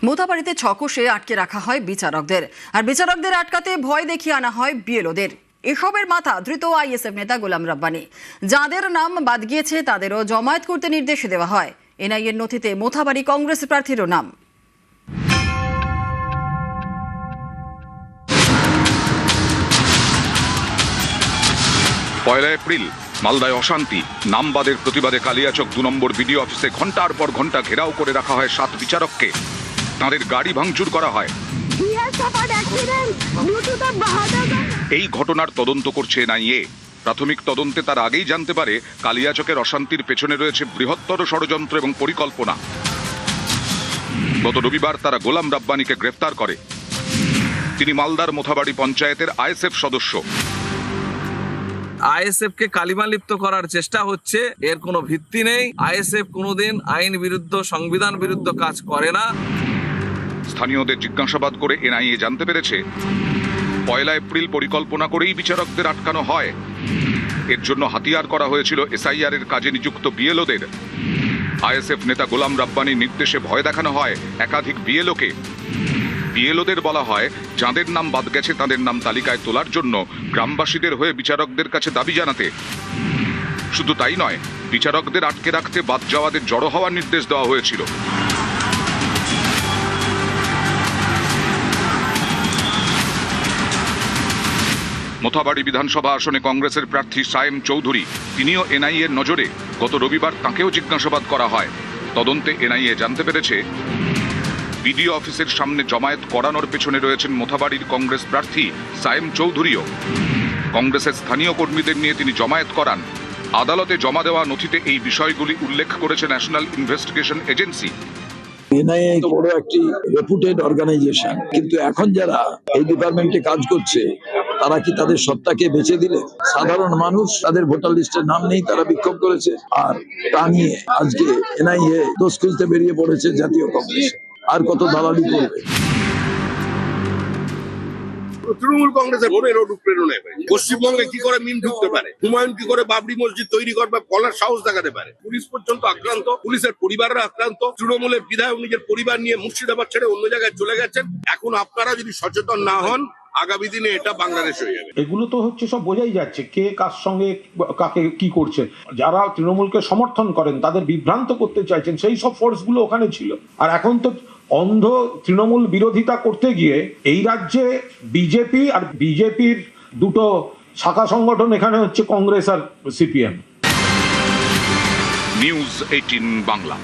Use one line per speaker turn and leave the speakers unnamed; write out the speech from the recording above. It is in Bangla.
মোথাবাড়িতে ছকোষে আটকে রাখা হয় বিচারকদের, আর বিচারকদের আটকাতে ভয় দেখিয়ে আনা হয় বিএলওদের। এসবের মাথা ধৃত আইএসএফ নেতা গোলাম রাব্বানি। যাদের নাম বাদ গিয়েছে তাদেরও জমায়েত করতে নির্দেশ দেওয়া হয়। এনআইএর নথিতে মোথাবাড়ি কংগ্রেস প্রার্থীরও নাম।
পয়লা এপ্রিল মালদায় অশান্তি, নামবাদের প্রতিবাদে কালিয়াচক 2 নম্বর বিডিও অফিসে ঘন্টার পর ঘন্টা ঘেরাও করে রাখা হয় 7 বিচারককে। তাদের গাড়ি ভাঙচুর করা হয়। এই ঘটনার তদন্ত করছে এনআইএ। প্রাথমিক তদন্তে তার আগেই জানতে পারে কালিয়াচকের অশান্তির পেছনে রয়েছে বৃহত্তর ষড়যন্ত্র এবং পরিকল্পনা। গত রবিবার তারা গোলাম রাব্বানিকে গ্রেফতার করে। তিনি মালদার মোথাবাড়ি পঞ্চায়েতের আইএসএফ সদস্য।
আইএসএফ কে কালিমা লিপ্ত করার চেষ্টা হচ্ছে, এর কোনো ভিত্তি নেই। আইএসএফ কোনোদিন আইন বিরুদ্ধ, সংবিধান বিরুদ্ধ কাজ করে না।
স্থানীয়দের জিজ্ঞাসাবাদ করে এনআইএ জানতে পেরেছে পয়লা এপ্রিল পরিকল্পনা করেই বিচারকদের আটকানো হয়। এর জন্য হাতিয়ার করা হয়েছিল এসআইআর এর কাজে নিযুক্ত বিএলওদের। আইএসএফ নেতা গোলাম রাব্বানির নির্দেশে ভয় দেখানো হয় একাধিক বিএলওকে। বিএলওদের বলা হয় যাদের নাম বাদ গেছে তাদের নাম তালিকায় তোলার জন্য গ্রামবাসীদের হয়ে বিচারকদের কাছে দাবি জানাতে। শুধু তাই নয়, বিচারকদের আটকে রাখতে বাদ যাওয়াদের জড়ো হওয়ার নির্দেশ দেওয়া হয়েছিল। মোথাবাড়ি বিধানসভা আসনে কংগ্রেসের প্রার্থী সায়েম চৌধুরী, তিনিও এনআইএর নজরে। গত রবিবার তাঁকেও জিজ্ঞাসাবাদ করা হয়। তদন্তে এনআইএ জানতে পেরেছে বিডিও অফিসের সামনে জমায়েত করানোর পেছনে রয়েছেন মোথাবাড়ির কংগ্রেস প্রার্থী সায়েম চৌধুরীও। কংগ্রেসের স্থানীয় কর্মীদের নিয়ে তিনি জমায়েত করান। আদালতে জমা দেওয়া নথিতে এই বিষয়গুলি উল্লেখ করেছে ন্যাশনাল ইনভেস্টিগেশন এজেন্সি।
এনআইএ বড় একটি রেপুটেড অর্গানাইজেশন, কিন্তু এখন যারা এই ডিপার্টমেন্টে কাজ করছে তারা কি তাদের সত্তাকে বেঁচে দিলে? সাধারণ মানুষ, তাদের ভোটার লিস্টের নাম নেই, তারা বিক্ষোভ করেছে। আর তা নিয়ে আজকে এনআইএ দোষ খুঁজতে বেরিয়ে পড়েছে জাতীয় কংগ্রেস। আর কত দালালি করবে?
তৃণমূল কংগ্রেসের ভোটের অনুপ্রেরণায় পশ্চিমবঙ্গে কি করে মিন ঢুকতে পারে, হুমায়ুন কি করে বাবরি মসজিদ তৈরি করবে বলার সাহস দেখাতে পারে। পুলিশ পর্যন্ত আক্রান্ত, পুলিশের পরিবাররা আক্রান্ত। তৃণমূলের বিধায়ক নিজের পরিবার নিয়ে মুর্শিদাবাদ ছেড়ে অন্য জায়গায় চলে গেছেন। এখন আপনারা যদি সচেতন না হন, আগামী দিনে এটা বাংলাদেশ হয়ে যাবে।
এগুলো তো হচ্ছে সব বোঝাই যাচ্ছে কে কার সঙ্গে কাকে কি করছে। যারা তৃণমূলকে সমর্থন করেন তাদের বিভ্রান্ত করতে চাইছেন, সেই সব ফোর্সগুলো ওখানে ছিল। আর এখন তো অন্ধ তৃণমূল বিরোধিতা করতে গিয়ে এই রাজ্যে বিজেপি আর বিজেপির দুটো শাখা সংগঠন, এখানে হচ্ছে কংগ্রেস আর সিপিএম।
নিউজ 18 বাংলা।